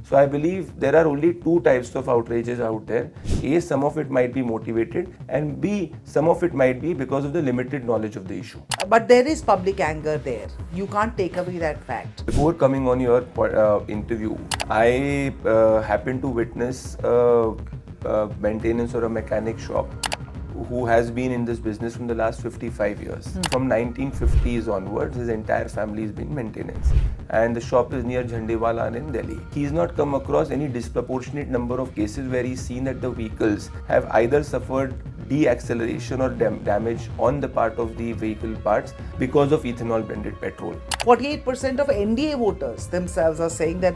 So I believe there are only two types of outrages out there. A, some of it might be motivated, and B, some of it might be because of the limited knowledge of the issue. But there is public anger there. You can't take away that fact. Before coming on your interview, I happened to witness maintenance or a mechanic shop who has been in this business from the last 55 years. From 1950s onwards, his entire family has been maintenance. And the shop is near Jhandewalan in Delhi. He's not come across any disproportionate number of cases where he's seen that the vehicles have either suffered de-acceleration or damage on the part of the vehicle parts because of ethanol-blended petrol. 48% of NDA voters themselves are saying that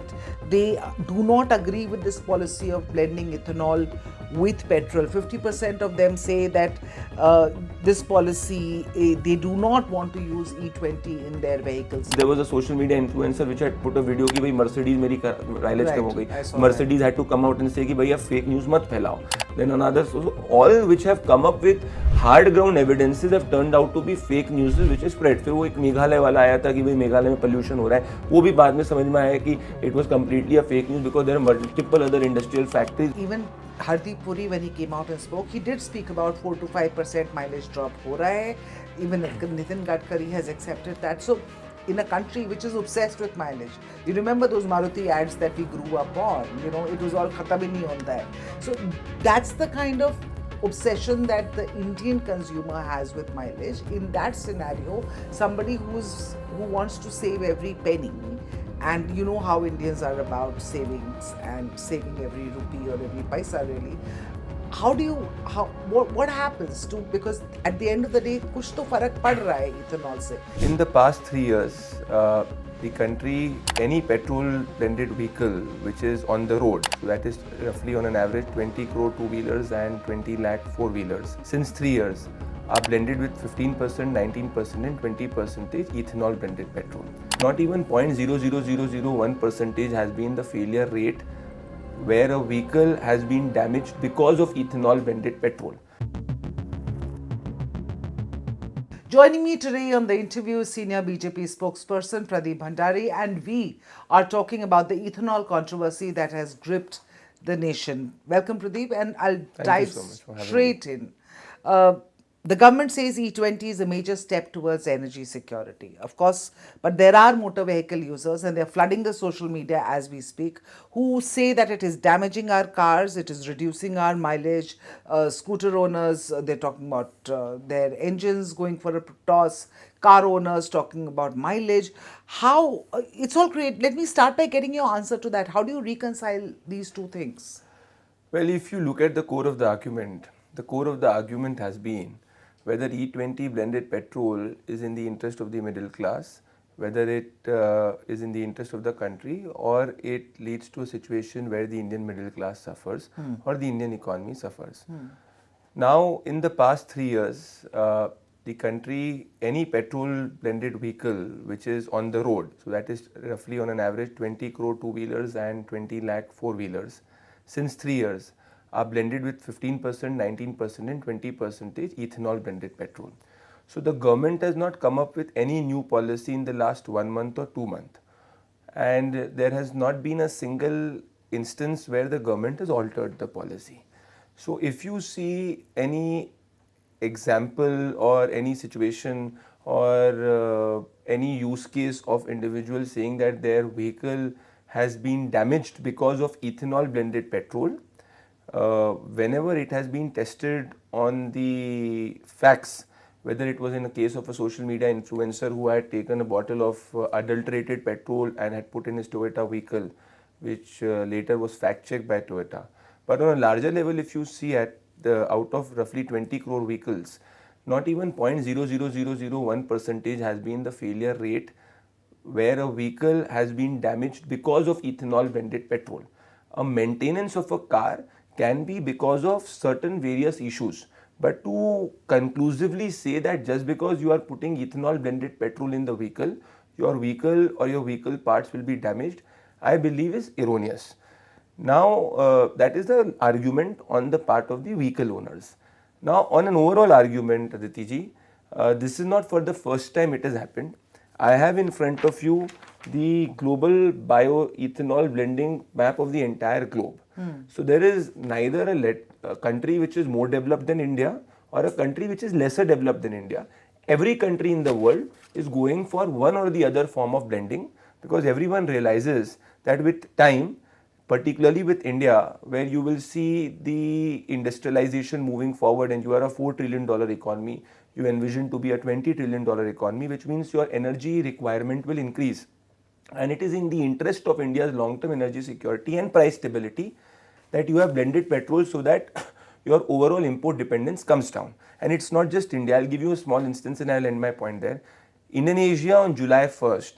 they do not agree with this policy of blending ethanol with petrol. 50% of them say that this policy, they do not want to use E20 in their vehicles. There was a social media influencer which had put a video कि भाई Mercedes मेरी mileage कम हो गई. Mercedes had to come out and say कि भैया fake news मत फैलाओ. Then another, so all which have come up with hard ground evidences have turned out to be fake news which is spread. फिर वो एक मेघालय वाला आया था कि भाई मेघालय में pollution हो रहा है. वो भी बाद में समझ में आया कि it was completely a fake news because there are multiple other industrial factories. Even Hardeep Puri, when he came out and spoke, he did speak about 4 to 5% mileage drop हो रहा है. Even Nitin Gadkari has accepted that. So in a country which is obsessed with mileage, you remember those Maruti ads that we grew up on, you know, it was all khatam hi nahi hota hai. So that's the kind of obsession that the Indian consumer has with mileage. In that scenario, somebody who wants to save every penny, and you know how Indians are about savings and saving every rupee or every paisa really. What happens to, because at the end of the day कुछ तो फर्क पड़ रहा है ethanol से. In the past 3 years, the country, any petrol blended vehicle which is on the road, so that is roughly on an average 20 crore two-wheelers and 20 lakh four-wheelers, since 3 years are blended with 15%, 19% and 20% ethanol blended petrol. Not even 0.00001% has been the failure rate where a vehicle has been damaged because of ethanol blended petrol. Joining me today on the interview is senior BJP spokesperson Pradeep Bhandari, and we are talking about the ethanol controversy that has gripped the nation. Welcome, Pradeep, and I'll dive straight in. The government says E20 is a major step towards energy security. Of course, but there are motor vehicle users, and they're flooding the social media as we speak, who say that it is damaging our cars, it is reducing our mileage. Scooter owners, they're talking about their engines going for a toss. Car owners talking about mileage. How, it's all great. Let me start by getting your answer to that. How do you reconcile these two things? Well, if you look at the core of the argument has been whether E20 blended petrol is in the interest of the middle class, whether it is in the interest of the country, or it leads to a situation where the Indian middle class suffers or the Indian economy suffers. Now, in the past 3 years, the country, any petrol blended vehicle which is on the road, so that is roughly on an average 20 crore two-wheelers and 20 lakh four-wheelers, since 3 years, are blended with 15%, 19% and 20% ethanol blended petrol. So the government has not come up with any new policy in the last 1 month or 2 months, and there has not been a single instance where the government has altered the policy. So if you see any example or any situation or any use case of individuals saying that their vehicle has been damaged because of ethanol blended petrol, whenever it has been tested on the facts, whether it was in a case of a social media influencer who had taken a bottle of adulterated petrol and had put in his Toyota vehicle, which later was fact checked by Toyota. But on a larger level, if you see out of roughly 20 crore vehicles, not even 0.00001% has been the failure rate where a vehicle has been damaged because of ethanol blended petrol. A maintenance of a car can be because of certain various issues, but to conclusively say that just because you are putting ethanol blended petrol in the vehicle, your vehicle or your vehicle parts will be damaged, I believe is erroneous. Now, that is the argument on the part of the vehicle owners. Now, on an overall argument, Aditi ji, this is not for the first time it has happened. I have in front of you the global bioethanol blending map of the entire globe. So there is neither a country which is more developed than India or a country which is lesser developed than India. Every country in the world is going for one or the other form of blending, because everyone realizes that with time, particularly with India, where you will see the industrialization moving forward and you are a $4 trillion economy, you envision to be a $20 trillion economy, which means your energy requirement will increase. And it is in the interest of India's long-term energy security and price stability that you have blended petrol so that your overall import dependence comes down. And it's not just India. I'll give you a small instance and I'll end my point there. Indonesia on July 1st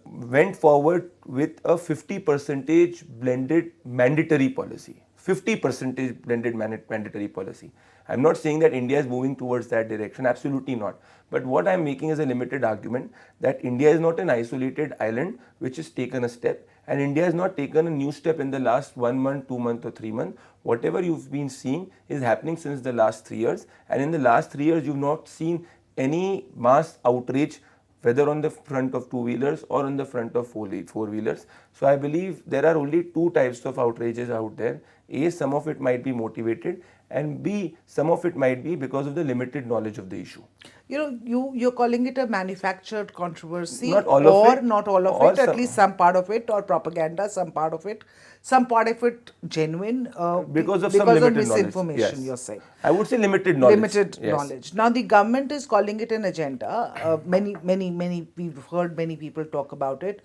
went forward with a 50% blended mandatory policy. 50% blended mandatory policy. I'm not saying that India is moving towards that direction, absolutely not. But what I'm making is a limited argument that India is not an isolated island which has taken a step, and India has not taken a new step in the last 1 month, 2 months or 3 months. Whatever you've been seeing is happening since the last 3 years, and in the last 3 years you've not seen any mass outrage, whether on the front of two-wheelers or on the front of four-wheelers. So I believe there are only two types of outrages out there. A, some of it might be motivated, and B, some of it might be because of the limited knowledge of the issue. You're calling it a manufactured controversy, Not all of it, not all of or it, at least some part of it, or propaganda, some part of it genuine because of some limited misinformation. knowledge. Yes. You're saying I would say limited knowledge. Limited knowledge. Now the government is calling it an agenda. Many we've heard many people talk about it.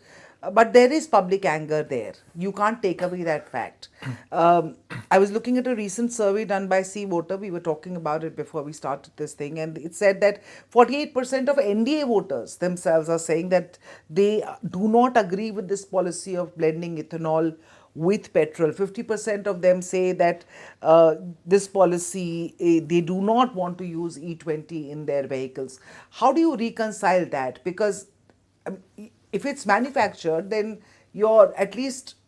But there is public anger there. You can't take away that fact. I was looking at a recent survey done by CVoter. We were talking about it before we started this thing, and it said that 48% of NDA voters themselves are saying that they do not agree with this policy of blending ethanol with petrol. 50% of them say that this policy, they do not want to use E20 in their vehicles. How do you reconcile that? Because if it's manufactured, then your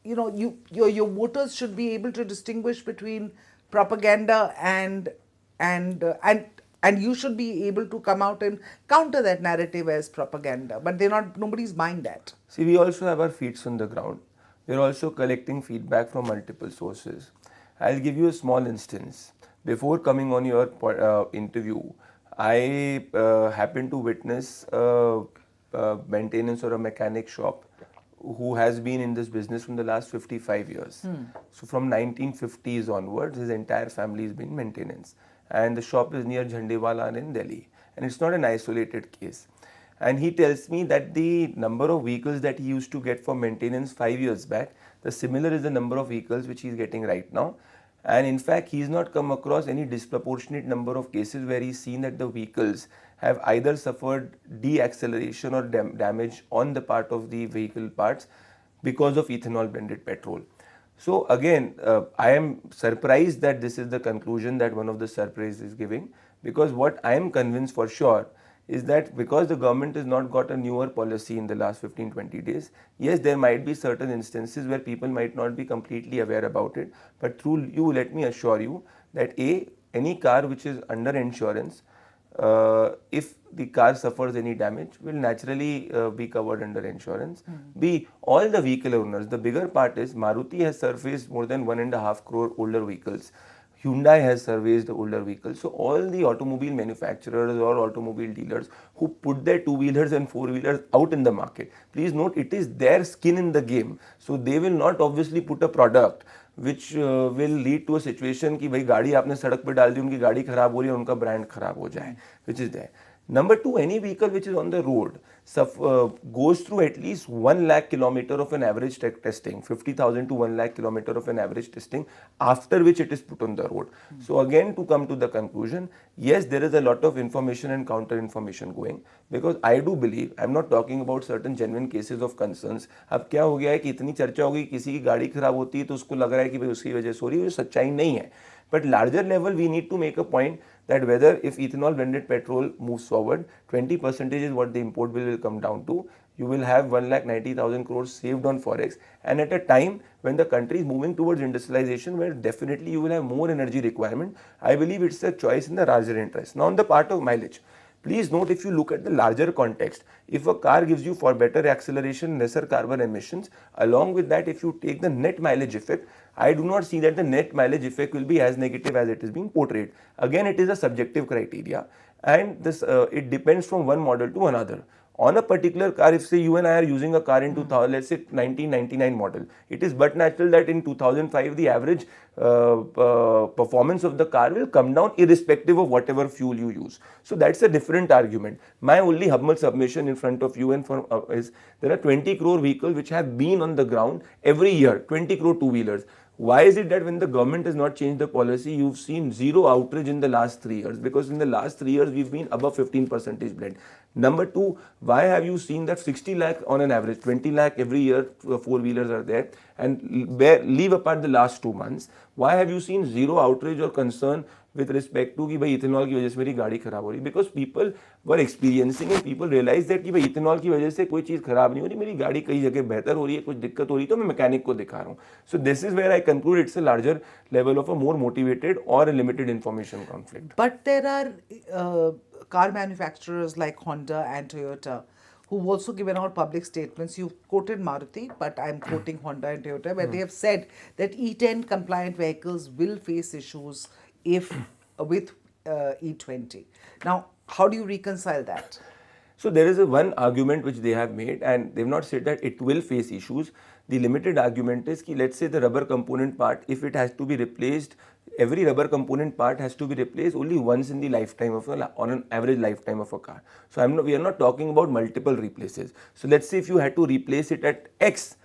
voters should be able to distinguish between propaganda and you should be able to come out and counter that narrative as propaganda. But nobody's buying that. See, we also have our feet on the ground. We're also collecting feedback from multiple sources. I'll give you a small instance. Before coming on your interview, I happened to witness maintenance or a mechanic shop who has been in this business from the last 55 years. So from 1950s onwards, his entire family has been maintenance. And the shop is near Jhandewala in Delhi. And it's not an isolated case. And he tells me that the number of vehicles that he used to get for maintenance 5 years back, the similar is the number of vehicles which he is getting right now. And in fact, he's not come across any disproportionate number of cases where he's seen that the vehicles have either suffered de-acceleration or damage on the part of the vehicle parts because of ethanol blended petrol. So again, I am surprised that this is the conclusion that one of the surveys is giving, because what I am convinced for sure is that because the government has not got a newer policy in the last 15-20 days, yes, there might be certain instances where people might not be completely aware about it, but through you, let me assure you that any car which is under insurance, if the car suffers any damage, will naturally be covered under insurance. B, all the vehicle owners, the bigger part is Maruti has surfaced more than 1.5 crore older vehicles. Hyundai has surveyed the older vehicles. So all the automobile manufacturers or automobile dealers who put their two-wheelers and four-wheelers out in the market, please note it is their skin in the game. So they will not obviously put a product which will lead to a situation कि भाई गाड़ी आपने सड़क पे डाल दी, उनकी गाड़ी खराब हो रही है, उनका ब्रांड खराब हो जाए, which is there. Number two, any vehicle which is on the road goes through at least 1 lakh kilometer of an average testing, 50,000 to 1 lakh kilometer of an average testing, after which it is put on the road. So again, to come to the conclusion, yes, there is a lot of information and counter information going, because I do believe, I'm not talking about certain genuine cases of concerns. अब क्या हो गया है कि इतनी चर्चा हो गई, किसी की गाड़ी खराब होती है तो उसको लग रहा है कि भाई उसकी वजह से हो रही है, वो सच्चाई नहीं है. But larger level, we need to make a point that whether if ethanol blended petrol moves forward, 20% is what the import bill will come down to. You will have 1,90,000 crores saved on forex, and at a time when the country is moving towards industrialization, where definitely you will have more energy requirement, I believe it's a choice in the larger interest. Now on the part of mileage, Please note, if you look at the larger context, if a car gives you for better acceleration, lesser carbon emissions, along with that, if you take the net mileage effect, I do not see that the net mileage effect will be as negative as it is being portrayed. Again, it is a subjective criteria, and this it depends from one model to another. On a particular car, if say you and I are using a car in 2000, let's say 1999 model, it is but natural that in 2005 the average performance of the car will come down irrespective of whatever fuel you use. So that's a different argument. My only humble submission in front of you and is there are 20 crore vehicles which have been on the ground every year, 20 crore two-wheelers. Why is it that when the government has not changed the policy, you've seen zero outrage in the last 3 years? Because in the last 3 years, we've been above 15% blend. Number two, why have you seen that 60 lakh on an average, 20 lakh every year four-wheelers are there, and leave apart the last 2 months, why have you seen zero outrage or concern with respect to कि भाई ethanol की वजह से मेरी गाड़ी खराब हो रही? Because people were experiencing and people realized that कि भाई इथेनॉल की वजह से कोई चीज़ खराब नहीं हो रही, मेरी गाड़ी कई जगह बेहतर हो रही है, कुछ दिक्कत हो रही है तो मैं मैकेनिक को दिखा रहा हूँ. So this is where I conclude it's a larger level of a more motivated or a limited information conflict. But there are car manufacturers like Honda and Toyota who've also given out public statements. You've quoted Maruti, but I'm quoting Honda and Toyota, where they have said that E10 compliant vehicles will face issues if with E20. Now, how do you reconcile that? So there is one argument which they have made, and they've not said that it will face issues. The limited argument is that let's say the rubber component part, if it has to be replaced, every rubber component part has to be replaced only once in the lifetime of on an average lifetime of a car. So we are not talking about multiple replaces. So let's say if you had to replace it at X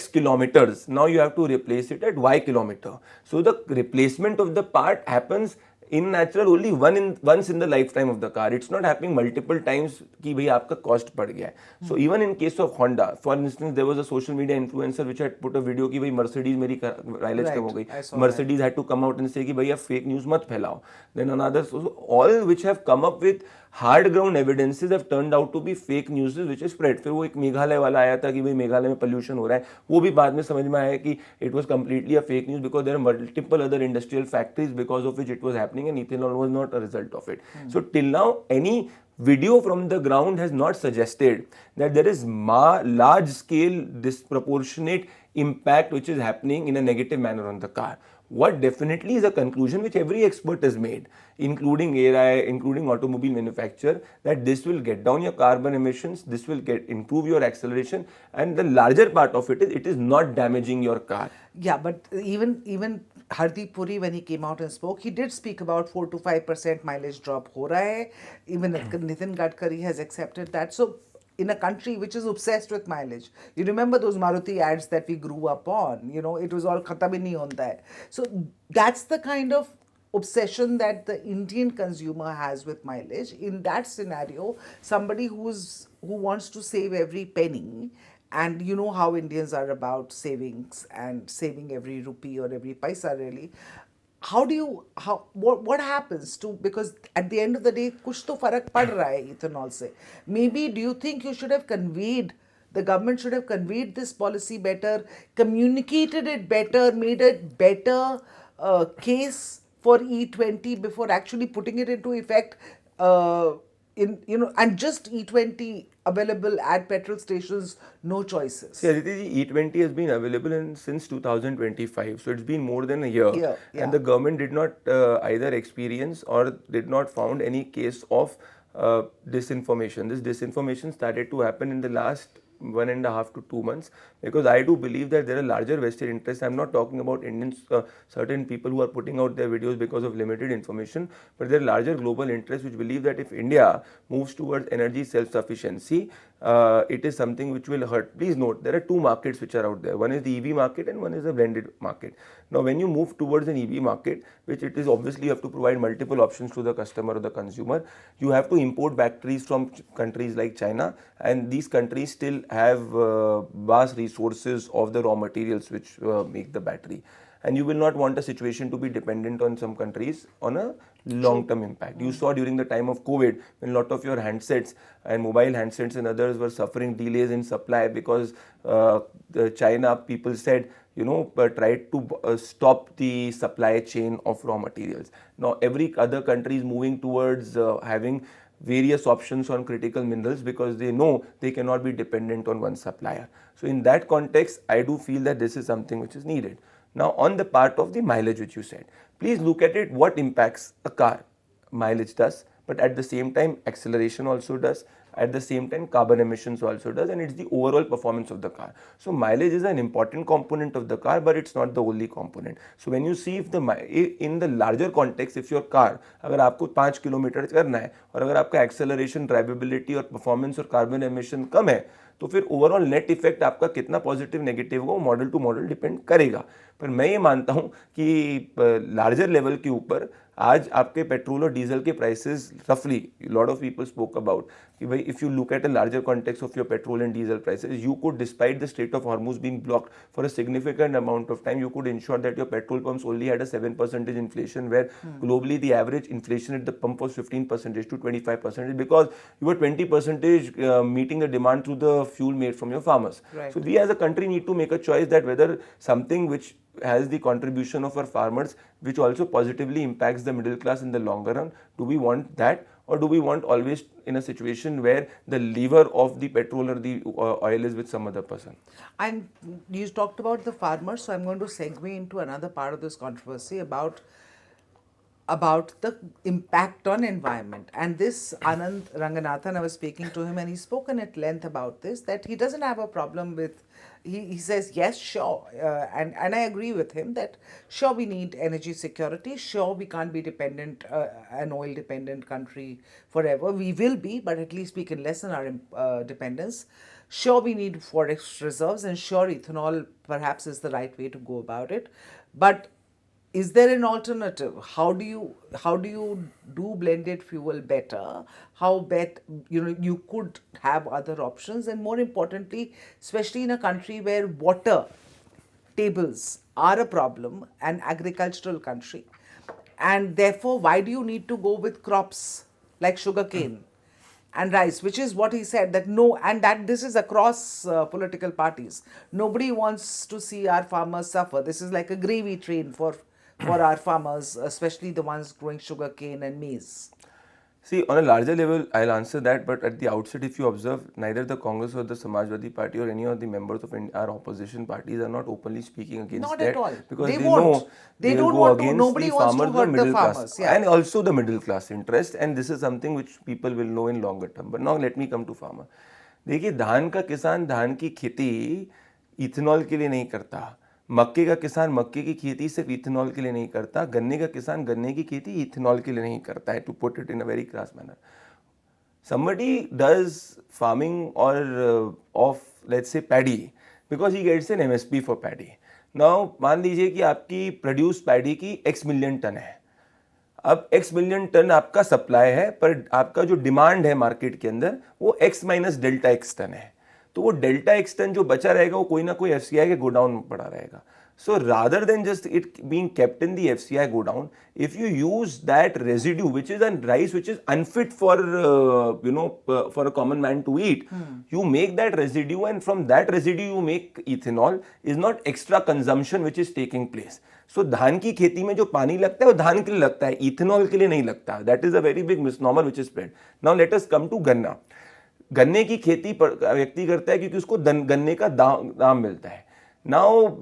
kilometers, now you have to replace it at Y kilometer. So the replacement of the part happens in natural only once in the lifetime of the car. It's not happening multiple times कि भाई आपका cost बढ़ गया है. So even in case of Honda, for instance, there was a social media influencer which had put a video कि भाई Mercedes मेरी mileage कम हो गई. Mercedes had to come out and say कि भाई आप fake news मत फैलाओ. Then another, so all which have come up with hard ground evidences have turned out to be fake news which is spread. फिर वो एक मेघालय वाला आया था कि भाई मेघालय में pollution हो रहा है, वो भी बाद में समझ में आया कि it was completely a fake news because there are multiple other industrial factories because of which it was happening and ethanol was not a result of it. So till now, any video from the ground has not suggested that there is large scale disproportionate impact which is happening in a negative manner on the car. What definitely is a conclusion which every expert has made, including ARI, including automobile manufacturer, that this will get down your carbon emissions, this will improve your acceleration, and the larger part of it is not damaging your car. Yeah, but even Hardeep Puri, when he came out and spoke, he did speak about 4 to 5% mileage drop ho raha hai. Even Nitin Gadkari has accepted that. So in a country which is obsessed with mileage, you remember those Maruti ads that we grew up on, it was all khatam hi nahi hota hai. So that's the kind of obsession that the Indian consumer has with mileage. In that scenario, somebody who wants to save every penny, and you know how Indians are about savings and saving every rupee or every paisa really. What happens to, because at the end of the day, kuch to farak pad raha hai ethanol se. Maybe do you think the government should have conveyed this policy better, communicated it better, made it better case for E20 before actually putting it into effect, and just E20 available at petrol stations, no choices. See, Aditi, E20 has been available since 2025, so it's been more than a year. Yeah. And the government did not either experience or did not found any case of disinformation. This disinformation started to happen in the last 1.5 to 2 months, because I do believe that there are larger vested interests. I'm not talking about Indians, certain people who are putting out their videos because of limited information, but there are larger global interests which believe that if India moves towards energy self-sufficiency, it is something which will hurt. Please note, there are two markets which are out there. One is the EV market and one is the blended market. Now, when you move towards an EV market, which it is obviously you have to provide multiple options to the customer or the consumer, you have to import batteries from countries like China, and these countries still have vast resources of the raw materials which make the battery. And you will not want a situation to be dependent on some countries on a long-term impact. You saw during the time of COVID, when a lot of your handsets and mobile handsets and others were suffering delays in supply because the China people said, tried to stop the supply chain of raw materials. Now, every other country is moving towards having various options on critical minerals because they know they cannot be dependent on one supplier. So in that context, I do feel that this is something which is needed. Now on the part of the mileage which you said, please look at it, what impacts a car. Mileage does, but at the same time acceleration also does, at the same time carbon emissions also does, and it's the overall performance of the car. So mileage is an important component of the car, but it's not the only component. So when you see if in the larger context, if your car, अगर आपको 5 kilometre करना है और अगर आपका acceleration, drivability और performance और carbon emission कम है, तो फिर ओवरऑल नेट इफेक्ट आपका कितना पॉजिटिव नेगेटिव होगा वो मॉडल टू मॉडल डिपेंड करेगा. पर मैं ये मानता हूँ कि लार्जर लेवल के ऊपर आज आपके पेट्रोल और डीजल के प्राइसेस रफली, lot of people spoke about कि भाई if you look at a larger context of your petrol and diesel prices, you could despite the straight of Hormuz being blocked for a significant amount of time, you could ensure that your petrol pumps only had a 7% inflation, where globally the average inflation at the pump was 15% to 25% because you were 20% meeting the demand through the fuel made from your farmers. Right. So we as a country need to make a choice that whether something which has the contribution of our farmers, which also positively impacts the middle class in the longer run, do we want that, or do we want always in a situation where the lever of the petrol or the oil is with some other person? And you talked about the farmers, so I'm going to segue into another part of this controversy about the impact on environment. And this Anand Ranganathan, I was speaking to him and he's spoken at length about this, that he doesn't have a problem with, he says, yes, sure, and I agree with him that sure we need energy security, sure we can't be dependent, an oil dependent country forever, we will be, but at least we can lessen our dependence. Sure we need forest reserves, and sure ethanol perhaps is the right way to go about it, but is there an alternative? How do you do blended fuel better? You could have other options, and more importantly, especially in a country where water tables are a problem, an agricultural country, and therefore why do you need to go with crops like sugarcane and rice, which is what he said, that no, and that this is across political parties. Nobody wants to see our farmers suffer. This is like a gravy train for our farmers, especially the ones growing sugarcane and maize. See, on a larger level, I'll answer that, but at the outset, if you observe, neither the Congress or the Samajwadi Party or any of the members of our opposition parties are not openly speaking against Not that. at all. Because They they won't. know They will don't go want to. against Nobody the wants to farmers, hurt the middle farmers, class, yeah. and also the middle class interest, and this is something which people will know in longer term. But now let me come to farmer. देखिए, धान का किसान धान की खेती ethanol के लिए नहीं करता, मक्के का किसान मक्के की खेती सिर्फ इथेनॉल के लिए नहीं करता, गन्ने का किसान गन्ने की खेती इथेनॉल के लिए नहीं करता है, to put it in a very cross manner. Somebody does farming or of let's say paddy because he gets an MSP for paddy. Now मान लीजिए कि आपकी प्रोड्यूस पैडी की x मिलियन टन है, अब x मिलियन टन आपका supply है, पर आपका जो डिमांड है मार्केट के अंदर वो x माइनस डेल्टा एक्स टन है, तो वो डेल्टा एक्स टन जो बचा रहेगा वो कोई ना कोई FCI के गोडाउन में पड़ा रहेगा. So rather than just it being kept in the FCI godown, if you use that residue, which is a rice which is unfit for for a common man to eat, you make that residue, and from that residue you make ethanol, is not extra consumption which is taking place. So धान की खेती में जो पानी लगता है वो धान के लिए लगता है, इथेनॉल के लिए नहीं लगता. That is a very big misnomer which is spread. Now let us come to गन्ना. गन्ने की खेती व्यक्ति करता है क्योंकि उसको गन्ने का दाम मिलता है. Now,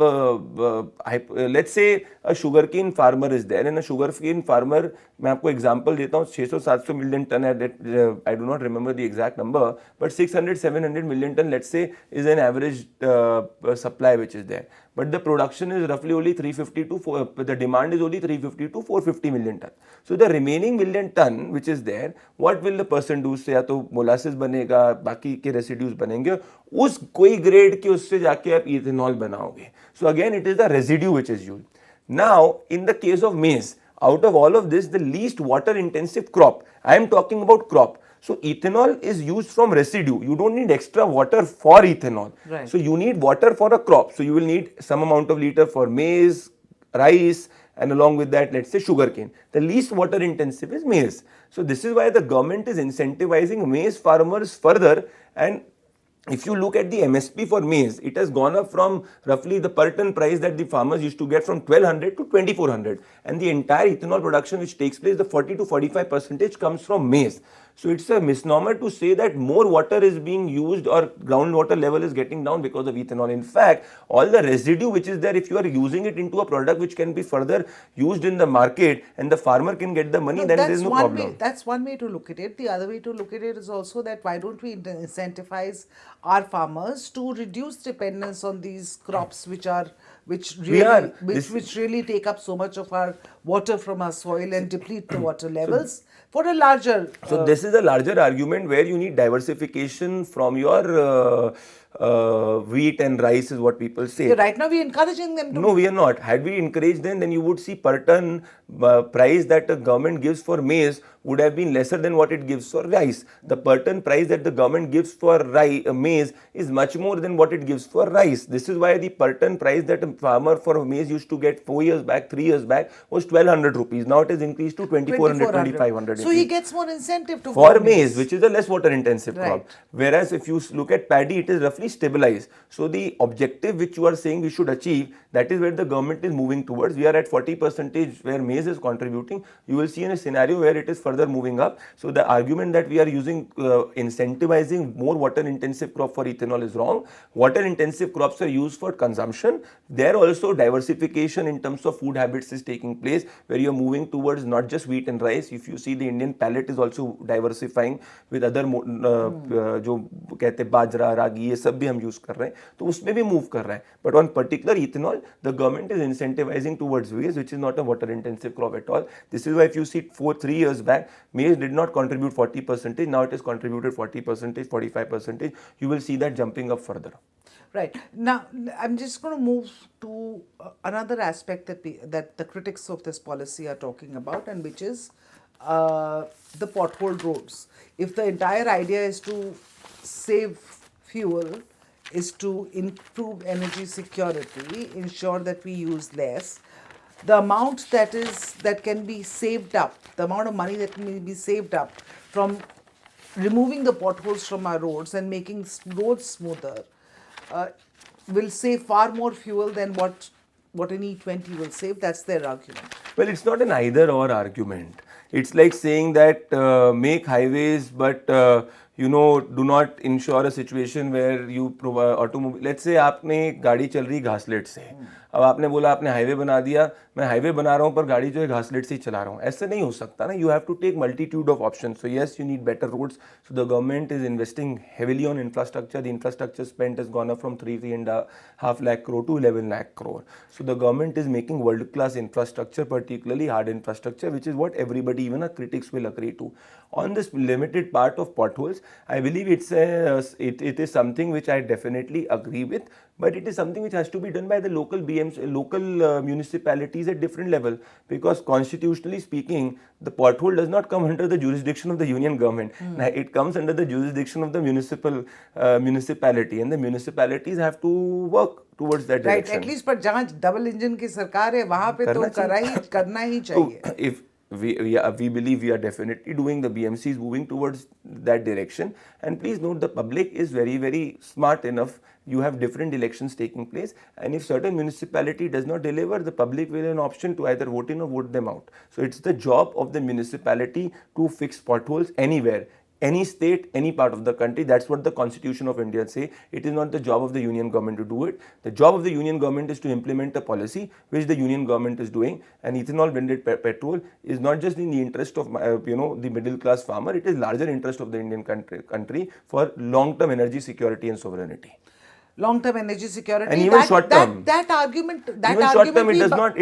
let's say a sugarcane farmer is there, and a sugarcane farmer, मैं आपको example देता हूँ, 600-700 million ton है, I do not remember the exact number, but 600-700 million ton, let's say, is an average supply which is there. But the production is roughly only 350 to the demand is only 350 to 450 million ton. So the remaining million ton which is there, what will the person do? से या तो molasses बनेगा, बाकी के residues बनेंगे, उस कोई grade के उससे जाके आप ethanol बनाओगे. So again, it is the residue which is used. Now, in the case of maize, out of all of this, the least water intensive crop, I am talking about crop. So ethanol is used from residue. You don't need extra water for ethanol. Right. So you need water for a crop. So you will need some amount of liter for maize, rice, and along with that, let's say sugarcane. The least water intensive is maize. So this is why the government is incentivizing maize farmers further. And if you look at the MSP for maize, it has gone up from roughly the per ton price that the farmers used to get from 1200 to 2400. And the entire ethanol production which takes place, the 40 to 45% comes from maize. So it's a misnomer to say that more water is being used or groundwater level is getting down because of ethanol. In fact, all the residue which is there, if you are using it into a product which can be further used in the market and the farmer can get the money, then there is no problem. That's one way to look at it. The other way to look at it is also that why don't we incentivize our farmers to reduce dependence on these crops which really take up so much of our water from our soil and deplete the water levels for a larger. So this is a larger argument where you need diversification from your wheat and rice is what people say. So right now we are encouraging them to. No, we are not. Had we encouraged them, then you would see per ton price that the government gives for maize would have been lesser than what it gives for rice. The per ton price that the government gives for maize is much more than what it gives for rice. This is why the per ton price that a farmer for maize used to get 4 years back, 3 years back was 1200 rupees. Now it has increased to 2400, 2500. So he gets more incentive to for maize, which is a less water intensive right. crop. Whereas if you look at paddy, it is roughly stabilized. So the objective which you are saying we should achieve, that is where the government is moving towards. We are at 40% where maize is contributing. You will see in a scenario where it is further moving up. So the argument that we are using incentivizing more water intensive crop for ethanol is wrong. Water intensive crops are used for consumption. There also diversification in terms of food habits is taking place, where you are moving towards not just wheat and rice. If you see, the Indian palate is also diversifying with other जो कहते हैं बाजरा, रागी, ये सब भी हम use कर रहे हैं, तो उसमें भी मूव कर रहा है. But on particular ethanol, the government is incentivizing towards maize, which is not a water intensive crop at all. This is why if you see 3 years back, maize did not contribute 40%. Now it has contributed 40%, 45%. You will see that jumping up further. Right. Now, I'm just going to move to another aspect that the critics of this policy are talking about, and which is the pothole roads. If the entire idea is to save fuel, is to improve energy security, ensure that we use less, the amount that can be saved up, the amount of money that can be saved up from removing the potholes from our roads and making roads smoother will save far more fuel than what an E20 will save. That's their argument. Well, it's not an either or argument. It's like saying that make highways, but do not ensure a situation where you provide automobile. Let's say आपने गाड़ी चल रही घासलेट से, अब आपने बोला आपने highway बना दिया, मैं हाईवे बना रहा हूँ पर गाड़ी जो है घासलेट से ही चला रहा हूँ. ऐसे नहीं हो सकता ना. You have to take multitude of options. So yes, you need better roads. So the government is investing heavily on infrastructure. The infrastructure spent has gone up from 3.5 lakh crore to 11 lakh crore. So the government is making world-class infrastructure, particularly hard infrastructure, which is what everybody, even our critics, will agree to. On this limited part of potholes, I believe it is something which I definitely agree with, but it is something which has to be done by the local municipalities at different level, because constitutionally speaking, the pothole does not come under the jurisdiction of the union government. It comes under the jurisdiction of the municipality, and the municipalities have to work towards that direction. Right, at least, but जहाँ double engine की सरकार है, वहाँ पे तो करना ही चाहिए. So if we believe we are definitely doing, the BMC is moving towards that direction, and please note, the public is very, very smart enough. You have different elections taking place, and if certain municipality does not deliver, the public will have an option to either vote in or vote them out. So it's the job of the municipality to fix potholes anywhere, any state, any part of the country. That's what the Constitution of India say. It is not the job of the union government to do it. The job of the union government is to implement a policy, which the union government is doing. And ethanol-blended petrol is not just in the interest of the middle class farmer. It is larger interest of the Indian country for long-term energy security and sovereignty. Long-term energy security, and even short-term. That argument, even short-term, it is not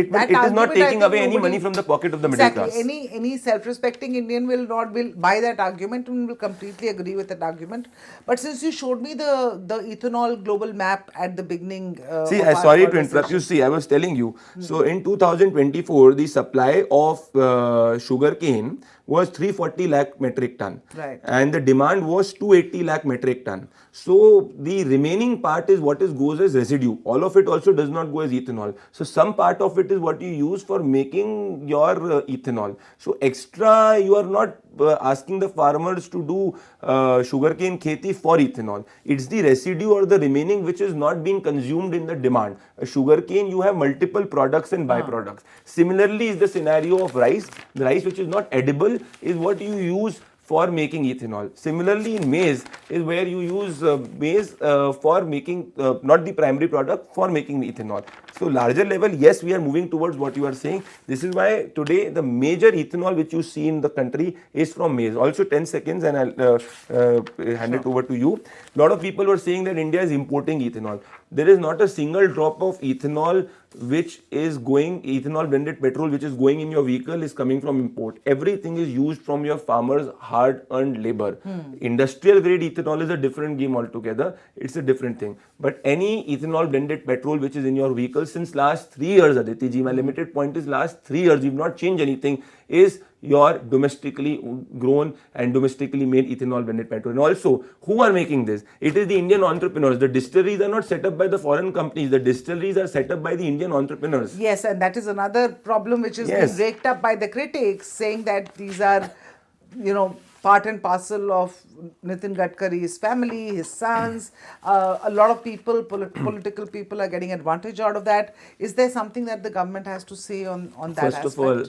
taking away any money from the pocket of the middle class. Any self-respecting Indian will buy that argument and will completely agree with that argument. But since you showed me the ethanol global map at the beginning, sorry to interrupt you. See, I was telling you. So in 2024, the supply of sugarcane was 340 lakh metric ton, right, and the demand was 280 lakh metric ton. So the remaining part is what goes as residue. All of it also does not go as ethanol. So some part of it is what you use for making your ethanol. So extra, you are not asking the farmers to do sugarcane kheti for ethanol. It's the residue or the remaining which is not being consumed in the demand. Sugarcane, you have multiple products and byproducts. Similarly is the scenario of rice. The rice which is not edible is what you use for making ethanol. Similarly, in maize is where you use maize for making, not the primary product, for making ethanol. So larger level, yes, we are moving towards what you are saying. This is why today the major ethanol which you see in the country is from maize. Also 10 seconds and I'll hand it over to you. A lot of people were saying that India is importing ethanol. There is not a single drop of ethanol which is going, ethanol blended petrol which is going in your vehicle is coming from import. Everything is used from your farmers' hard earned labor. Industrial grade ethanol is a different game altogether. It's a different thing. But any ethanol blended petrol which is in your vehicle since last 3 years, Aditi ji, my limited point is last 3 years, we've not changed anything, is your domestically grown and domestically made ethanol blended petrol. And also, who are making this? It is the Indian entrepreneurs. The distilleries are not set up by the foreign companies. The distilleries are set up by the Indian entrepreneurs. Yes, and that is another problem which is being raked up by the critics, saying that these are, part and parcel of Nitin Gadkari's family, his sons. A lot of people, political people, are getting advantage out of that. Is there something that the government has to say on that aspect? First of all,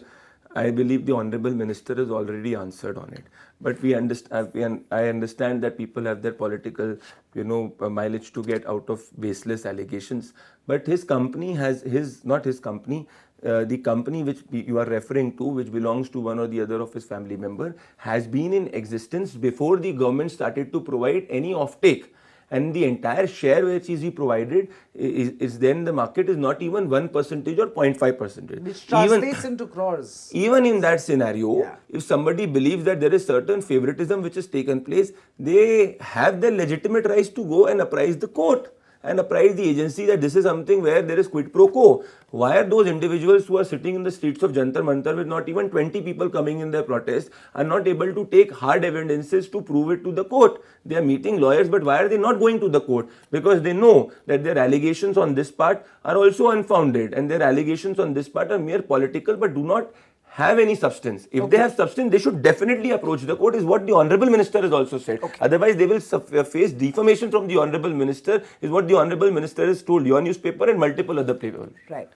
I believe the Honorable Minister has already answered on it. But we understand, I understand that people have their political, mileage to get out of baseless allegations. But his company has, the company which you are referring to, which belongs to one or the other of his family member, has been in existence before the government started to provide any offtake. And the entire share which is he provided is then the market is not even 1% or 0.5%. Which translates into crores. Even in that scenario, if somebody believes that there is certain favoritism which has taken place, they have the legitimate rights to go and apprise the court and apprise the agency that this is something where there is quid pro quo. Why are those individuals who are sitting in the streets of Jantar Mantar with not even 20 people coming in their protest are not able to take hard evidences to prove it to the court? They are meeting lawyers, but why are they not going to the court? Because they know that their allegations on this part are also unfounded and their allegations on this part are mere political but do not have any substance. If they have substance, they should definitely approach the court, is what the Honorable Minister has also said. Otherwise, they will face defamation from the Honorable Minister, is what the Honorable Minister has told your newspaper and multiple other papers. Right.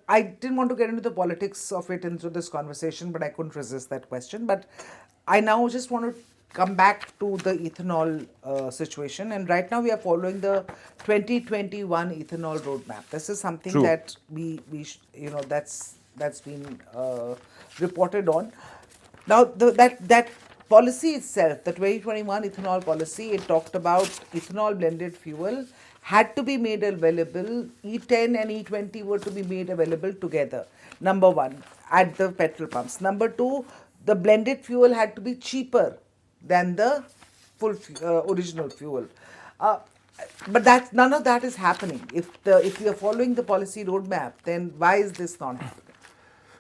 I didn't want to get into the politics of it into this conversation, but I couldn't resist that question. But I now just want to come back to the ethanol situation. And right now we are following the 2021 ethanol roadmap. This is something that that's been reported on. Now, that policy itself, the 2021 ethanol policy, it talked about ethanol blended fuel had to be made available, E10 and E20 were to be made available together, number one, at the petrol pumps. Number two, the blended fuel had to be cheaper than the full original fuel. But none of that is happening. If we are following the policy roadmap, then why is this not happening?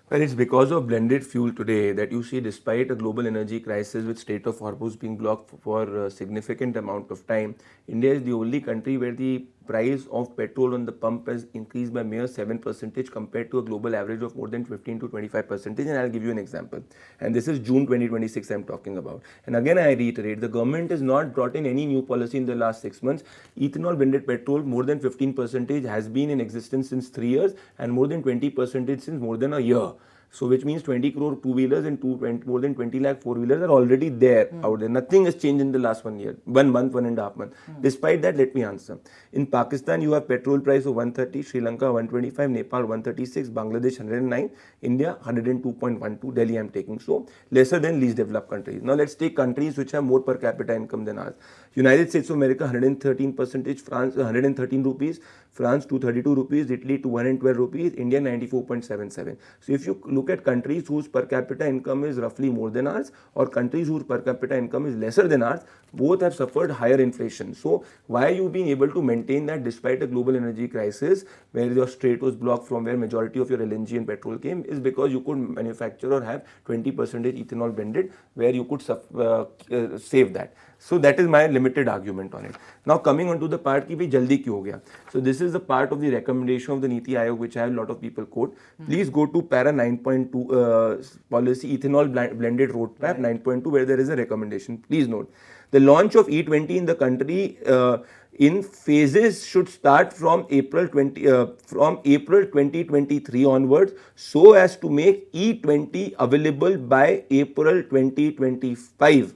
Well, it's because of blended fuel today that you see, despite a global energy crisis with Strait of Hormuz being blocked for a significant amount of time, India is the only country where the price of petrol on the pump has increased by mere 7% compared to a global average of more than 15 to 25%. And I'll give you an example. And this is June 2026 I'm talking about. And again, I reiterate, the government has not brought in any new policy in the last 6 months. Ethanol blended petrol, more than 15% has been in existence since 3 years and more than 20% since more than a year. So which means 20 crore two-wheelers and more than 20 lakh four-wheelers are already there out there. Nothing has changed in the last 1 year, 1 month, 1.5 months. Despite that, let me answer. In Pakistan, you have petrol price of 130, Sri Lanka 125, Nepal 136, Bangladesh 109, India 102.12, Delhi I'm taking. So lesser than least developed countries. Now let's take countries which have more per capita income than ours. United States of America 113%, France 113 rupees, France 232 rupees, Italy 212 rupees, India 94.77. So if you look at countries whose per capita income is roughly more than ours or countries whose per capita income is lesser than ours, both have suffered higher inflation. So why are you being able to maintain that despite a global energy crisis where your strait was blocked from where majority of your LNG and petrol came, is because you could manufacture or have 20% ethanol blended where you could save that. So that is my limited argument on it. Now coming on to the part ki bhai jaldi kyun ho gaya. So this is the part of the recommendation of the Niti Aayog which I have a lot of people quote. Please go to para 9.2 policy ethanol blended roadmap 9.2 where there is a recommendation. Please note, the launch of E20 in the country in phases should start from April 2023 onwards, so as to make E20 available by April 2025.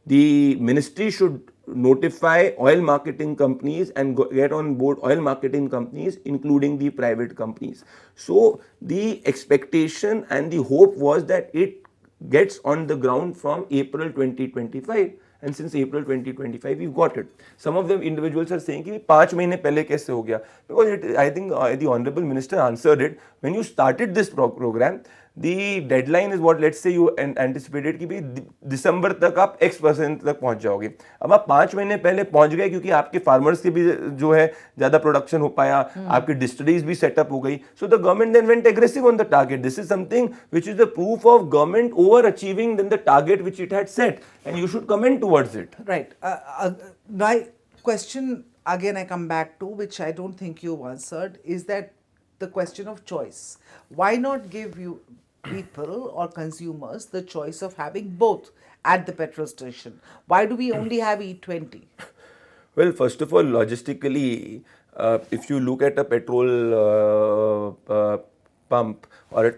The ministry should notify oil marketing companies and get on board oil marketing companies, including the private companies. So the expectation and the hope was that it gets on the ground from April 2025. And since April 2025 we've got it. Some of them individuals are saying कि 5 महीने पहले कैसे हो गया? Because I think the honorable minister answered it. When you started this program, the deadline is what, let's say you anticipated कि भाई दिसंबर तक आप X% तक पहुंच जाओगे. अब आप 5 महीने पहले पहुंच गए क्योंकि आपके फार्मर्स के भी जो है ज्यादा प्रोडक्शन हो पाया, आपकी डिस्टिलरीज भी सेटअप हो गई. So the government then went aggressive on the target. This is something which is the proof of government overachieving than the target which it had set, and you should comment towards it. Right. My question, again I come back to, which I don't think you answered, is that the question of choice. Why not give you people or consumers the choice of having both at the petrol station? Why do we only have E20? Well, first of all, logistically, if you look at a petrol pump or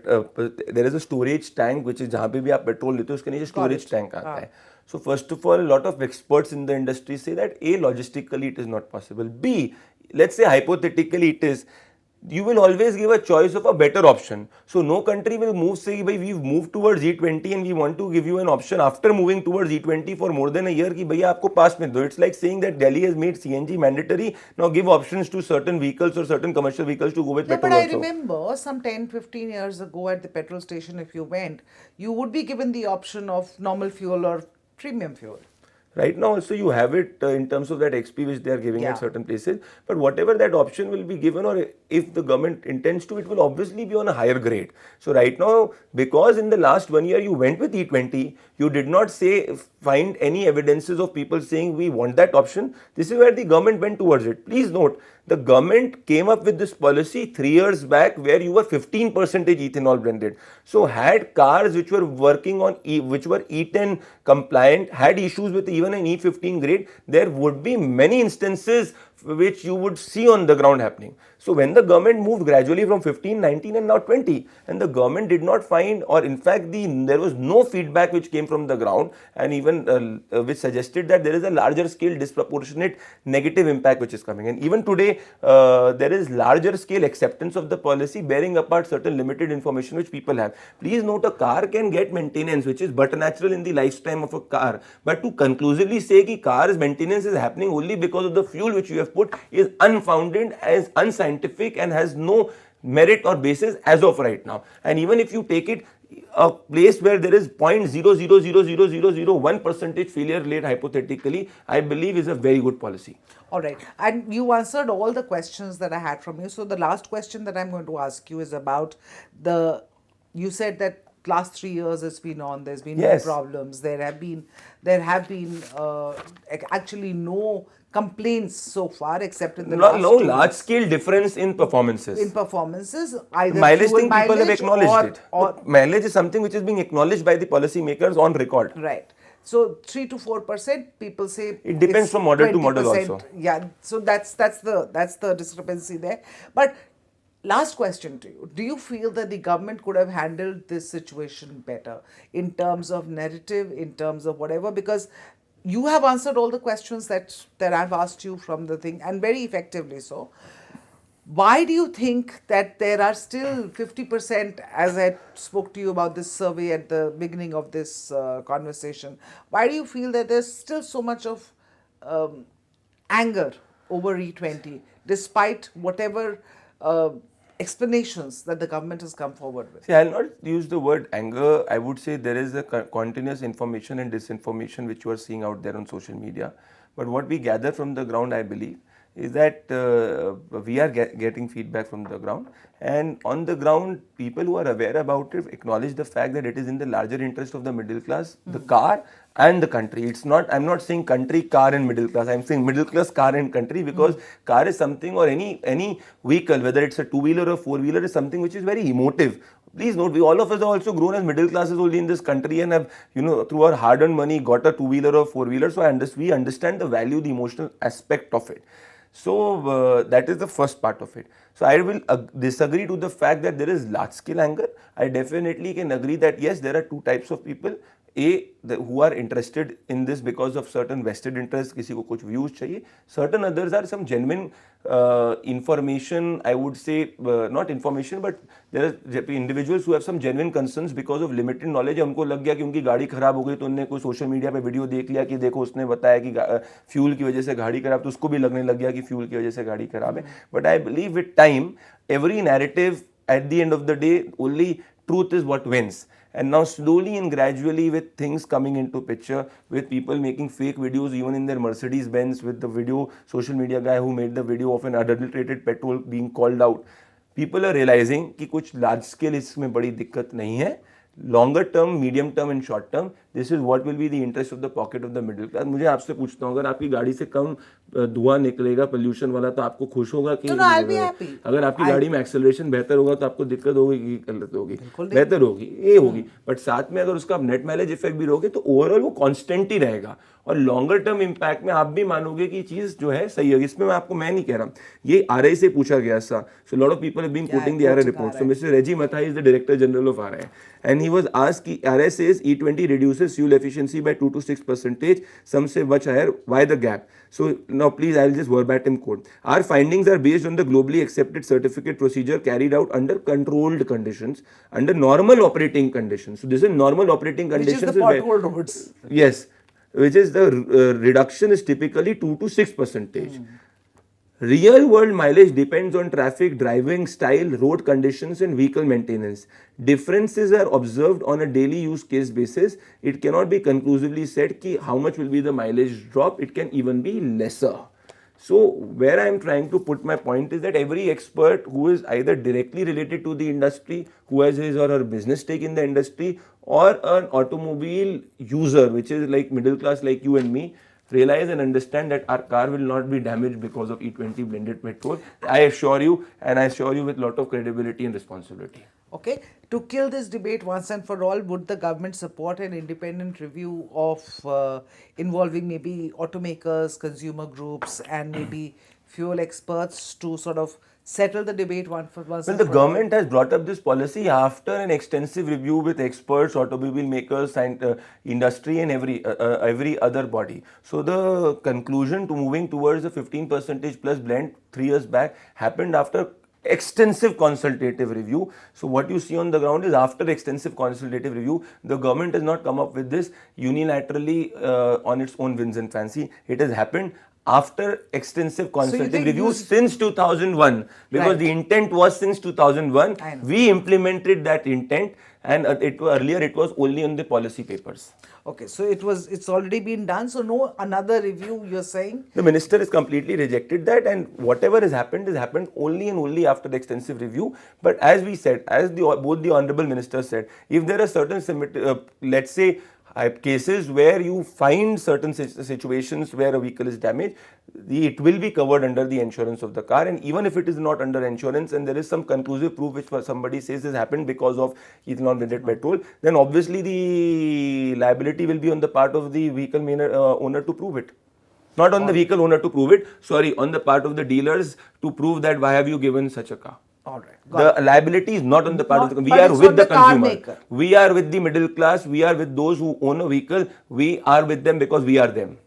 there is a storage tank which is जहाँ पे भी आप petrol लेते हो उसके नीचे storage tank आता है. So first of all, a lot of experts in the industry say that A, logistically it is not possible. B, let's say hypothetically it is. You will always give a choice of a better option. So no country will move, say, we've moved towards E20 and we want to give you an option after moving towards E20 for more than a year, कि भैया आपको पास में दो. It's like saying that Delhi has made CNG mandatory. Now give options to certain vehicles or certain commercial vehicles to go with petrol also. But I remember some 10-15 years ago at the petrol station, if you went, you would be given the option of normal fuel or premium fuel. Right now also you have it in terms of that XP which they are giving at certain places, but whatever that option will be given, or if the government intends to, it will obviously be on a higher grade. So right now, because in the last 1 year you went with E20, you did not find any evidences of people saying we want that option. This is where the government went towards it. Please note, the government came up with this policy 3 years back where you were 15% ethanol blended. So had cars which were working on which were E10 compliant had issues with even an E15 grade, there would be many instances which you would see on the ground happening. So when the government moved gradually from 15, 19 and now 20, and the government did not find, or in fact there was no feedback which came from the ground, and even which suggested that there is a larger scale disproportionate negative impact which is coming. And even today there is larger scale acceptance of the policy, bearing apart certain limited information which people have. Please note, a car can get maintenance which is but natural in the lifetime of a car, but to conclusively say that car's maintenance is happening only because of the fuel which you have put is unfounded, as unscientific, and has no merit or basis as of right now. And even if you take it, a place where there is 0.000001% failure rate hypothetically, I believe is a very good policy. All right. And you answered all the questions that I had from you. So the last question that I'm going to ask you is about you said that last 3 years it's been on, there's been no problems, there have been actually no complaints so far, except in the last no large scale difference in performances. Either mileage fuel thing, people have acknowledged it. Or mileage is something which is being acknowledged by the policy makers on record. Right. So 3 to 4%, people say it depends from model to model also. Yeah. So that's the discrepancy there. But last question to you. Do you feel that the government could have handled this situation better in terms of narrative, in terms of whatever? Because you have answered all the questions that I've asked you from the thing, and very effectively so. Why do you think that there are still 50%, as I spoke to you about this survey at the beginning of this conversation, why do you feel that there's still so much of anger over E20, despite whatever explanations that the government has come forward with? See, I'll not use the word anger. I would say there is a continuous information and disinformation which you are seeing out there on social media. But what we gather from the ground, I believe, is that we are getting feedback from the ground, and on the ground people who are aware about it acknowledge the fact that it is in the larger interest of the middle class, the car, and the country. It's not, I'm not saying country, car and middle class. I'm saying middle class, car and country, because car is something, or any vehicle, whether it's a two-wheeler or four-wheeler, is something which is very emotive. Please note, we all of us are also grown as middle classes only in this country and have, through our hard-earned money, got a two-wheeler or four-wheeler. So we understand the value, the emotional aspect of it. So that is the first part of it. So I will disagree to the fact that there is large-scale anger. I definitely can agree that yes, there are two types of people. Who are interested in this because of certain vested interests, किसी को कुछ views चाहिए. Certain others are some genuine information, I would say, not information, but there are individuals who have some genuine concerns because of limited knowledge. उनको लग गया कि उनकी गाड़ी खराब हो गई, तो उन्होंने कोई सोशल मीडिया पे वीडियो देख लिया कि देखो उसने बताया कि फ्यूल की वजह से गाड़ी खराब, तो उसको भी लगने लग गया कि फ्यूल की वजह से गाड़ी खराब है. But I believe with time, every narrative at the end of the day, only truth is what wins. And now slowly and gradually, with things coming into picture, with people making fake videos even in their Mercedes Benz, with the video, social media guy who made the video of an adulterated petrol being called out, people are realizing कि कुछ large scale इसमें बड़ी दिक्कत नहीं है. Longer term, medium term and short term, this is what will be the interest of the pocket of the middle class. मुझे आपसे पूछता हूँ, अगर आपकी गाड़ी से कम धुआं निकलेगा पोल्यूशन वाला, तो आपको खुश होगा कि अगर आपकी गाड़ी में एक्सेलरेशन बेहतर होगा तो आपको दिक्कत होगी कि गलत होगी? बेहतर होगी, ये होगी. बट साथ में अगर उसका आप नेट माइलेज इफेक्ट भी रहोगे तो ओवरऑल वो कांस्टेंट ही रहेगा, और लॉन्गर टर्म इंपैक्ट में आप भी मानोगे कि चीज जो है सही होगी. इसमें मैं नहीं कह रहा, ये आरआई से पूछा गया था. So lot of people have been quoting the RI report. So mister Reji Mathai is the director general of RI, and he was asked कि RI says E20 reduces fuel efficiency by 2 to 6%. Some say much higher. Why the gap? So now please, I'll just verbatim quote. Our findings are based on the globally accepted certificate procedure carried out under controlled conditions, under normal operating conditions. So this is normal operating conditions. Which is the pothole roads. Yes, which is the reduction is typically 2 to 6%. Real world mileage depends on traffic, driving style, road conditions and vehicle maintenance. Differences are observed on a daily use case basis. It cannot be conclusively said ki how much will be the mileage drop. It can even be lesser. So where I am trying to put my point is that every expert who is either directly related to the industry, who has his or her business stake in the industry, or an automobile user, which is like middle class like you and me, realize and understand that our car will not be damaged because of E20 blended petrol. I assure you, and I assure you with a lot of credibility and responsibility. Okay, to kill this debate once and for all, would the government support an independent review of involving maybe automakers, consumer groups and maybe fuel experts to sort of settle the debate once and for all? Well, the government has brought up this policy after an extensive review with experts, automobile makers, industry and every other body. So the conclusion to moving towards a 15% plus blend 3 years back happened after extensive consultative review. So what you see on the ground is after extensive consultative review, the government has not come up with this unilaterally on its own whims and fancy. It has happened after extensive consultative review since 2001, because the intent was since 2001. We implemented that intent, and earlier it was only on the policy papers. Okay, so it's already been done, so no another review you're saying? The minister has completely rejected that, and whatever has happened only and only after the extensive review. But as we said, as both the honorable ministers said, if there are certain let's say cases where you find certain situations where a vehicle is damaged, it will be covered under the insurance of the car. And even if it is not under insurance and there is some conclusive proof which somebody says has happened because of ethanol-blended petrol, then obviously the liability will be on the part of the vehicle owner to prove it. Not on the vehicle owner to prove it, on the part of the dealers to prove that why have you given such a car. All right. The liability is not on the part of the consumer. We are with the consumer. We are with the middle class. We are with those who own a vehicle. We are with them because we are them.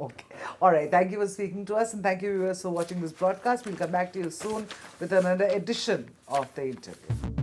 Okay. All right. Thank you for speaking to us, and thank you viewers for watching this broadcast. We'll come back to you soon with another edition of the interview.